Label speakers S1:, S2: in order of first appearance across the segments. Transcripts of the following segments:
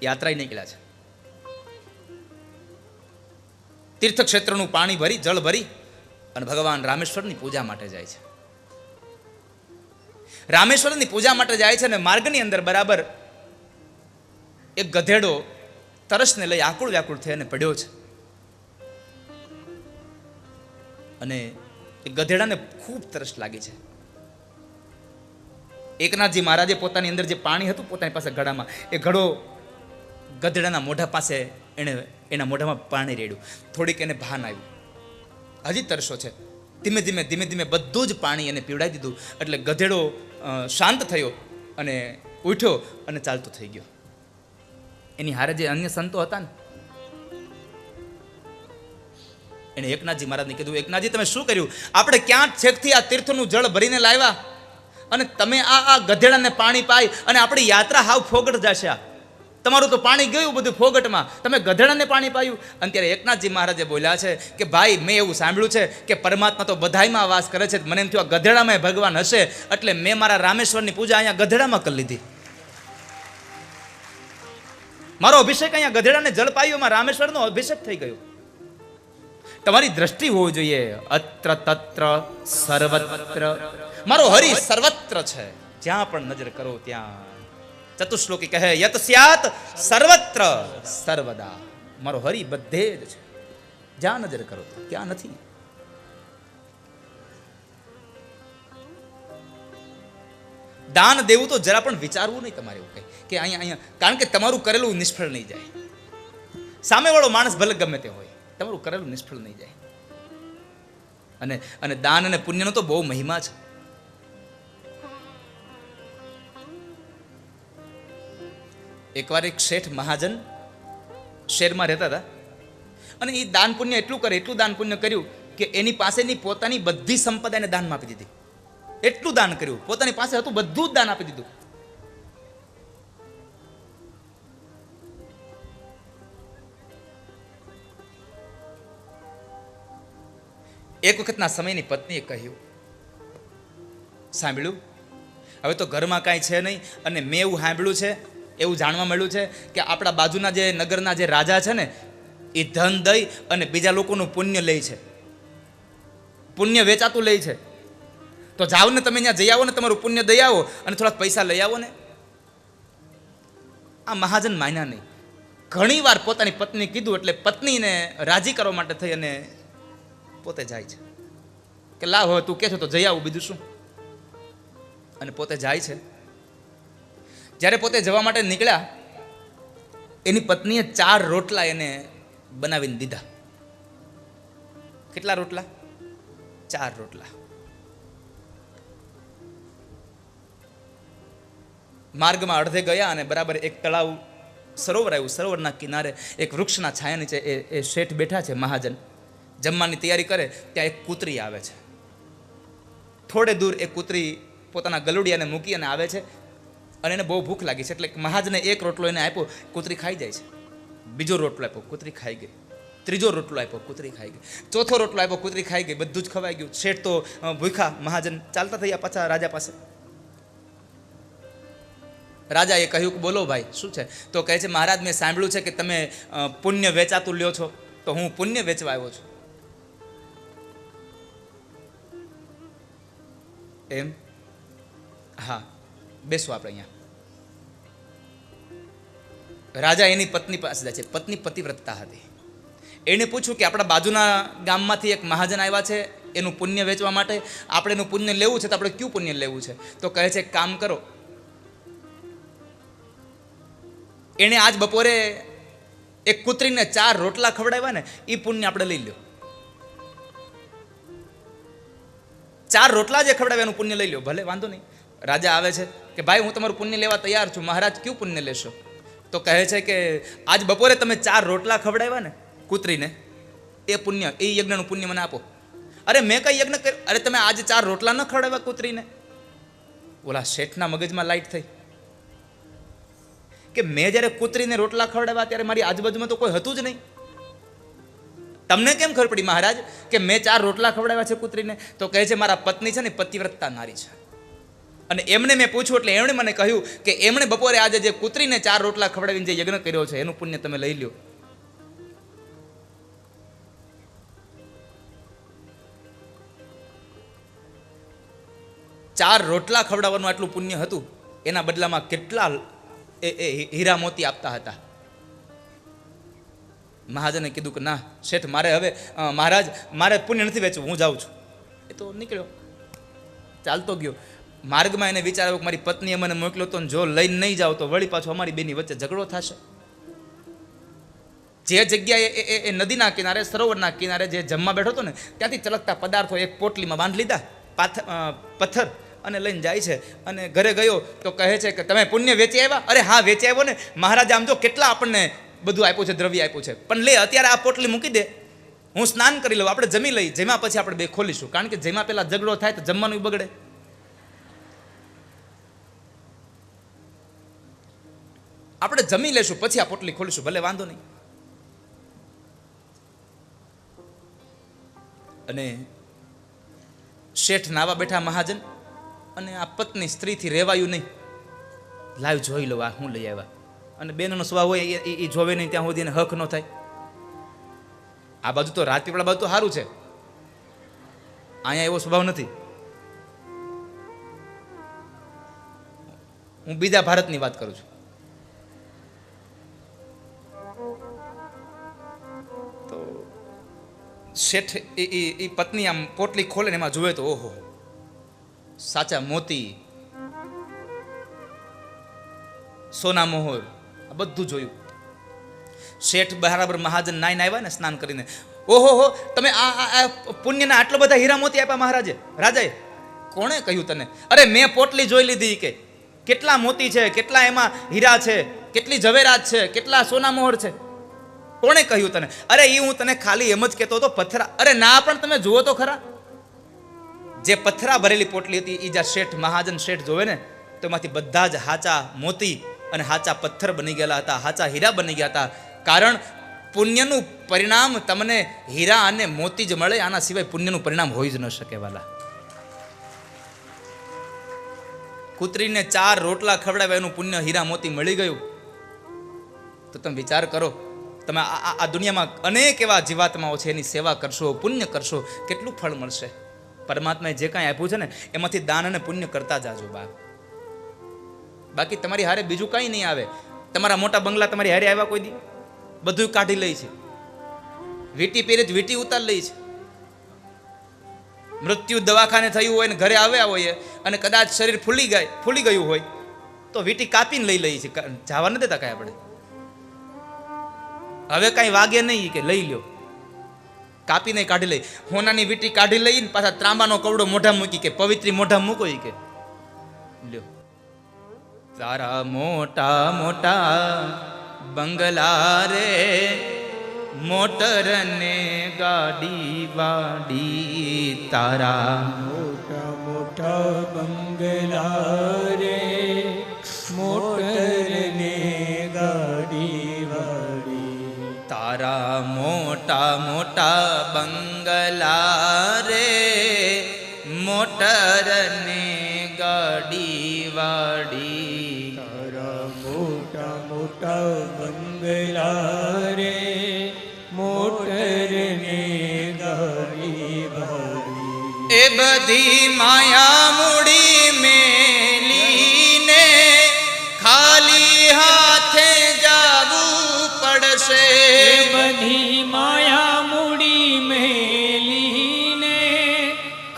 S1: યાત્રાએ નીકળ્યા છે. તીર્થક્ષેત્રનું પાણી ભરી, જળ ભરી અને ભગવાન રામેશ્વરની પૂજા માટે જાય છે. રામેશ્વરની પૂજા માટે જાય છે અને માર્ગની અંદર બરાબર એક ગધેડો તરસને લઈ આકુળ વ્યાકુળ થઈ અને પડ્યો છે. અને એ ગધેડાને ખૂબ તરસ લાગી છે. એકનાથજી મહારાજે પોતાની અંદર જે પાણી હતું પોતાની પાસે ઘડામાં, એ ઘડો ગધેડાના મોઢા પાસે એના મોઢામાં પાણી રેડ્યું. થોડીક એને ભાન આવ્યું, હજી તરસો છે. ધીમે ધીમે બધું જ પાણી એને પીવડાવી દીધું. એટલે ગધેડો શાંત થયો અને ઉઠ્યો અને ચાલતો થઈ ગયો. એની હારે જે અન્ય સંતો હતા ને, એને એકનાથજી મહારાજને કીધું, એકનાથજી તમે શું કર્યું? આપણે ક્યાં છેકથી આ તીર્થનું જળ ભરીને લાવ્યા અને તમે આ ગધેડાને પાણી પાઈ અને આપણી યાત્રા હાવ ફોગટ જશે. તમારું તો પાણી ગયું બધું ફોગટમાં, તમે ગધેડાને પાણી પાયું. અને ત્યારે એકનાથજી મહારાજે બોલ્યા છે કે ભાઈ, મેં એવું સાંભળ્યું છે કે પરમાત્મા તો બધાયમાં વાસ કરે છે. મને એમ થયું આ ગધેડામાં ભગવાન હશે, એટલે મેં મારા રામેશ્વરની પૂજા અહીંયા ગધેડામાં કરી લીધી. મારો અભિષેક અહીંયા ગધેડાને જળ પાયું, એમાં રામેશ્વરનો અભિષેક થઈ ગયો. તમારી દ્રષ્ટિ હોવી જોઈએ અત્ર તત્ર સર્વત્ર. મારો હરિ સર્વત્ર છે, જ્યાં પણ નજર કરો ત્યાં. ચતુશ્લોકી કહે યત સ્યાત સર્વત્ર સર્વદા. મારો હરિ બધે જ છે, જ્યાં નજર કરો ત્યાં નથી. દાન દેવું તો જરા પણ વિચારવું નહીં તમારે એવું કઈ કે અહીંયા, કારણ કે તમારું કરેલું નિષ્ફળ નહીં જાય. સામેવાળો માણસ ભલે ગમે તે હોય, તમારું કરેલું નિષ્ફળ નહીં જાય. અને દાન અને પુણ્યનો તો બહુ મહિમા છે. એકવાર એક શેઠ મહાજન શહેરમાં રહેતા હતા અને એ દાન પુણ્ય એટલું દાન પુણ્ય કર્યું કે એની પાસેની પોતાની બધી સંપદા એને દાનમાં આપી દીધી. એટલું દાન કર્યું, પોતાની પાસે હતું બધું જ દાન આપી દીધું. એક વખતના સમયની પત્નીએ કહ્યું, સાંભળ્યું, હવે તો ઘરમાં કાંઈ છે નહીં અને મેં એવું સાંભળ્યું છે, એવું જાણવા મળ્યું છે કે આપણા બાજુના જે નગરના જે રાજા છે ને, એ ધન દઈ અને બીજા લોકોનું પુણ્ય લે છે, પુણ્ય વેચાતું લે છે. તો જાઓ ને તમે ત્યાં જઈ આવો ને, તમારું પુણ્ય દઈ આવો અને થોડાક પૈસા લઈ આવો ને. આ મહાજન માન્યા નહીં. ઘણી વાર પોતાની પત્ની કીધું એટલે પત્નીને રાજી કરવા માટે થઈ અને પોતે જાય છે કે લાવ હવે તું કે છો તો જઈ આવું, બીજું શું. અને પોતે જાય છે. જ્યારે પોતે જવા માટે નીકળ્યા, એની પત્નીએ 4 રોટલા એને બનાવીને દીધા. કેટલા રોટલા? 4 રોટલા. માર્ગમાં અડધે ગયા અને બરાબર એક તળાવ સરોવર આવ્યું. સરોવરના કિનારે એક વૃક્ષના છાયા નીચે એ શેઠ બેઠા છે મહાજન, જમવાની તૈયારી કરે. ત્યાં એક કૂતરી આવે છે. થોડે દૂર એક કૂતરી પોતાના ગલુડિયાને મૂકી અને આવે છે અને એને બહુ ભૂખ લાગી છે. એટલે મહાજને એક રોટલો એને આપ્યો, કૂતરી ખાઈ જાય છે. બીજો રોટલો આપ્યો, કૂતરી ખાઈ ગઈ. ત્રીજો રોટલો આપ્યો, કૂતરી ખાઈ ગઈ. ચોથો રોટલો આપ્યો, કૂતરી ખાઈ ગઈ. બધું જ ખવાઈ ગયું. શેઠ તો ભૂખા. મહાજન ચાલતા થયા પાછા રાજા પાસે. રાજાએ કહ્યું કે બોલો ભાઈ, શું છે? તો કહે છે, મહારાજ મેં સાંભળ્યું છે કે તમે પુણ્ય વેચાતું લ્યો છો, તો હું પુણ્ય વેચવા આવ્યો છું. એમ? હા, બેસો આપણે અહીંયા. રાજા એની પત્ની પાસે જાય છે. પત્ની પતિવ્રતા હતી. એને પૂછ્યું કે આપણા બાજુના ગામમાંથી એક મહાજન આવ્યા છે એનું પુણ્ય વેચવા માટે, આપણે એનું પુણ્ય લેવું છે, તો આપણે કયું પુણ્ય લેવું છે? તો કહે છે, કામ કરો, એણે આજ બપોરે એક કૂતરીને 4 રોટલા ખવડાવ્યા ને, એ પુણ્ય આપણે લઈ લ્યો. 4 રોટલા જે ખવડાવ્યા એનું પુણ્ય લઈ લ્યો. ભલે, વાંધો નહીં. રાજા આવે છે કે ભાઈ હું તમારું પુણ્ય લેવા તૈયાર છું. મહારાજ કયું પુણ્ય લેશો? તો કહે છે કે આજ બપોરે તમે 4 રોટલા ખવડાવ્યા ને કૂતરીને, એ પુણ્ય, એ યજ્ઞનું પુણ્ય મને આપો. અરે મેં કઈ યજ્ઞ કર્યું? અરે તમે આજે 4 રોટલા ન ખવડાવ્યા કૂતરીને? ઓલા શેઠના મગજમાં લાઈટ થઈ કે મેં જ્યારે કૂતરીને રોટલા ખવડાવ્યા ત્યારે મારી આજુબાજુમાં તો કોઈ હતું જ નહીં. તમને કેમ ખબર પડી મહારાજ કે મેં 4 રોટલા ખવડાવ્યા છે કૂતરીને? તો કહે છે મારા પત્ની છે ને પતિવ્રતા નારી છે, અને એમને મેં પૂછ્યું એટલે એમણે મને કહ્યું કે એમણે બપોરે આજે જે કૂતરીને 4 રોટલા ખવડાવીને જે યજ્ઞ કર્યો છે એનું પુણ્ય તમે લઈ લ્યો. ચાર રોટલા ખવડાવવાનું આટલું પુણ્ય હતું, એના બદલામાં કેટલા એ હીરા મોતી આપતા હતા. મહાજને કીધું કે ના શેઠ, મારે હવે મહારાજ મારે પુણ્ય નથી વેચવું, હું જાઉં છું. એ તો નીકળ્યો, ચાલતો ગયો. માર્ગમાં એને વિચાર આવ્યો કે મારી પત્નીએ મને મોકલ્યો તો જો લઈને નહીં જાવ તો વળી પાછો અમારી બેની વચ્ચે ઝઘડો થશે. જે જગ્યાએ એ નદીના કિનારે, સરોવરના કિનારે જે જમવા બેઠો હતો ને, ત્યાંથી ચલકતા પદાર્થો એક પોટલીમાં બાંધી લીધા, પથ્થર, અને લઈને જાય છે. અને ઘરે ગયો તો કહે છે કે તમે પુણ્ય વેચી આવ્યા? અરે હા, વેચી આવ્યો ને મહારાજ, આમ જો કેટલા આપણને બધું આપ્યું છે, દ્રવ્ય આપ્યું છે, પણ લે અત્યારે આ પોટલી મૂકી દે, હું સ્નાન કરી લઉં, આપણે જમી લઈ, જેમાં પછી આપણે બે ખોલીશું, કારણ કે જેમાં પેલા ઝઘડો થાય તો જમવાનું બગડે. આપણે જમી લેશું પછી આ પોટલી ખોલીશું, ભલે વાંધો નહીં. અને શેઠ નાવા બેઠા મહાજન, અને આ પત્ની સ્ત્રીથી રહેવાયું નહીં, લાવ જોઈ લો આ હું લઈ આવ્યા. અને બેનનો સ્વભાવ હોય એ જોવે નહીં ત્યાં સુધી એને હક ન થાય. આ બાજુ તો રાજપીપળા બાજુ તો સારું છે, અહીંયા એવો સ્વભાવ નથી. હું બીજા ભારતની વાત કરું છું. તો શેઠ એ પત્ની આમ પોટલી ખોલે ને એમાં જોવે તો ઓહો, સાચા મોતી, સોના મોહર, આ બધું જોયું. શેઠ બરાબર મહાજન નાઈને આવ્યા ને સ્નાન કરીને, ઓહો હો, તમે આ પુણ્યના આટલા બધા હીરા મોતી આપ્યા મહારાજે, રાજાએ? કોણે કહ્યું તને? અરે મેં પોટલી જોઈ લીધી, કે કેટલા મોતી છે, કેટલા એમાં હીરા છે, કેટલી ઝવેરાત છે, કેટલા સોના મોહર છે. કોણે કહ્યું તને? અરે એ હું તને ખાલી એમ જ કહેતો હતો, પથ્થરા. અરે ના, પણ તમે જુઓ તો ખરા, જે પથ્થરા ભરેલી પોટલી હતી એ જ્યાં શેઠ મહાજન શેઠ જોવે ને, તો એમાંથી બધા જ હાચા મોતી અને હાચા પથ્થર બની ગયેલા હતા, હાચા હીરા બની ગયા હતા. કારણ પુણ્યનું પરિણામ તમને હીરા અને મોતી જ મળે, આના સિવાય પુણ્યનું પરિણામ હોઈ જ ન શકે. વાલા, કૂતરીને 4 રોટલા ખવડાવ્યા એનું પુણ્ય હીરા મોતી મળી ગયું. તો તમે વિચાર કરો, તમે આ દુનિયામાં અનેક એવા જીવાત્માઓ છે, એની સેવા કરશો, પુણ્ય કરશો, કેટલું ફળ મળશે. પરમાત્માએ જે કાંઈ આપ્યું છે ને એમાંથી દાન અને પુણ્ય કરતા જાજો બા. બાકી તમારી હારે બીજું કાંઈ નહીં આવે. તમારા મોટા બંગલા તમારી હારે આવ્યા કોઈ દી? બધું કાઢી લે છે, વીટી પહેરી વીટી ઉતાર લે છે. મૃત્યુ દવાખાને થયું હોય ને ઘરે આવ્યા હોય અને કદાચ શરીર ફૂલી ગયું હોય તો વીટી કાપીને લઈ લઈએ છે, જવા નથી દેતા કાંઈ. આપણે હવે કાંઈ વાગે નહીં કે લઈ લ્યો, કાપીને કાઢી લઈ. હોનાની વીટી કાઢી લઈને પાછા ત્રાંબાનો કવડો મોઢા મૂકી કે પવિત્રી મોઢા મૂકો કે લ્યો. તારા મોટા મોટા બંગલા રે, મોટર ને ગાડી વાડી, તારા
S2: મોટા મોટા બંગલા રે, મોટર ને ગાડી વાડી,
S1: તારા મોટા મોટા બંગલા રે, મોટર ને ગાડી વાડી,
S2: તારા મોટા મોટા બંગલા રે, મોટર ને ગાડી વાડી.
S1: એ બધી માયા મૂડી મેલીને ખાલી હાથે જાવું પડશે.
S2: બધી માયા મૂડી મેલીને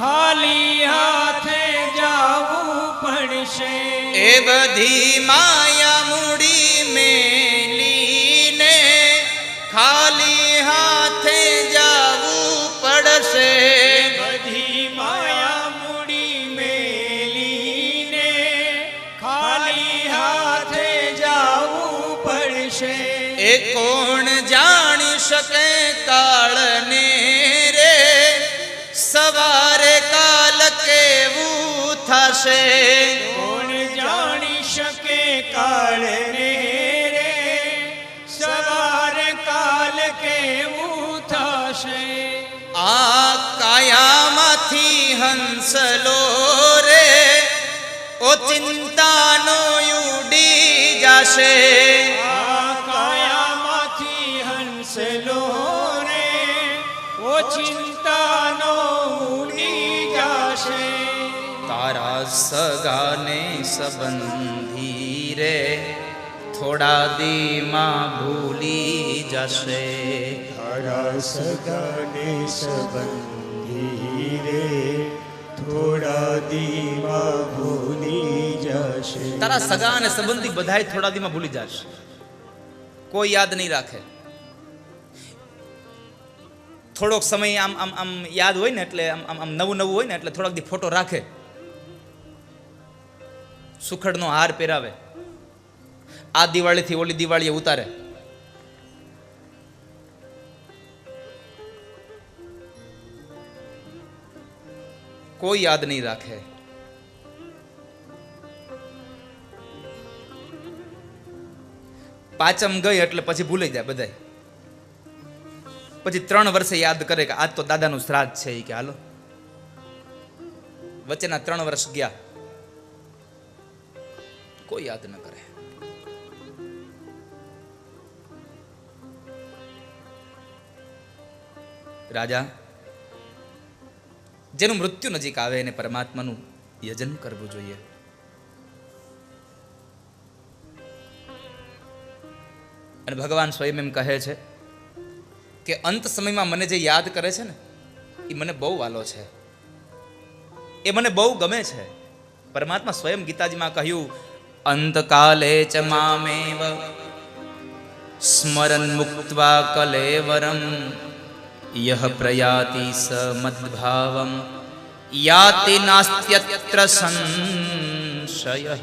S2: ખાલી હાથે જાવું પડશે.
S1: એ બધી માયા મૂડી મેલીને ખાલી હાથે જાવું પડશે.
S2: બધી માયા મૂડી મેલીને ખાલી હાથે જાવું પડશે.
S1: એ કોણ જાણી શકે કાળને રે, સવારે કાલ કેવું થશે.
S2: કોણ જાણી શકે કાળને રે, સવારે કાલ કેવું થશે.
S1: આ કાયામાંથી હંસલો રે, ઓ ચિંતાનો ઉડી જશે,
S2: આ કાયામાંથી હંસલો રે ઓ ચિંતાનો ઉડી જાશે.
S1: તારા સગાને સંબંધી રે થોડા દીમાં ભૂલી જશે.
S3: તારા સગાને સંબંધી રે થોડા દીમાં ભૂલી જશે.
S1: તારા સગા અને સંબંધી બધાય થોડા દીમાં ભૂલી જશે, કોઈ યાદ નહીં રાખે. થોડોક સમય આમ આમ આમ યાદ હોય ને એટલે આમ આમ આમ નવું નવું હોય ને એટલે થોડાક દી ફોટો રાખે, સુખડનો હાર પહેરાવે, આ દિવાળીથી ઓલી દિવાળીએ ઉતારે. કોઈ યાદ નહીં રાખે. પાંચમ ગઈ એટલે પછી ભૂલી જાય બધાય. પછી 3 વર્ષે યાદ કરે કે આજ તો દાદાનું શ્રાદ્ધ છે, કે હાલો. વચ્ચેના 3 વર્ષ ગયા, કોઈ યાદ ન કરે. રાજા, જેનું મૃત્યુ નજીક આવે એને પરમાત્માનું યજન કરવું જોઈએ. અને ભગવાન સ્વયં એમ કહે છે કે અંત સમયમાં મને જે યાદ કરે છે ને એ મને બહુ વાલો છે, એ મને બહુ ગમે છે. પરમાત્મા સ્વયં ગીતાજીમાં કહ્યું, અંતકાલે ચ મામેવ સ્મરન મુક્ત્વા કલેવરમ યહ પ્રયાતિ સ મદ્ભાવમ યાતિ નાસ્ત્યત્ર સંશયઃ.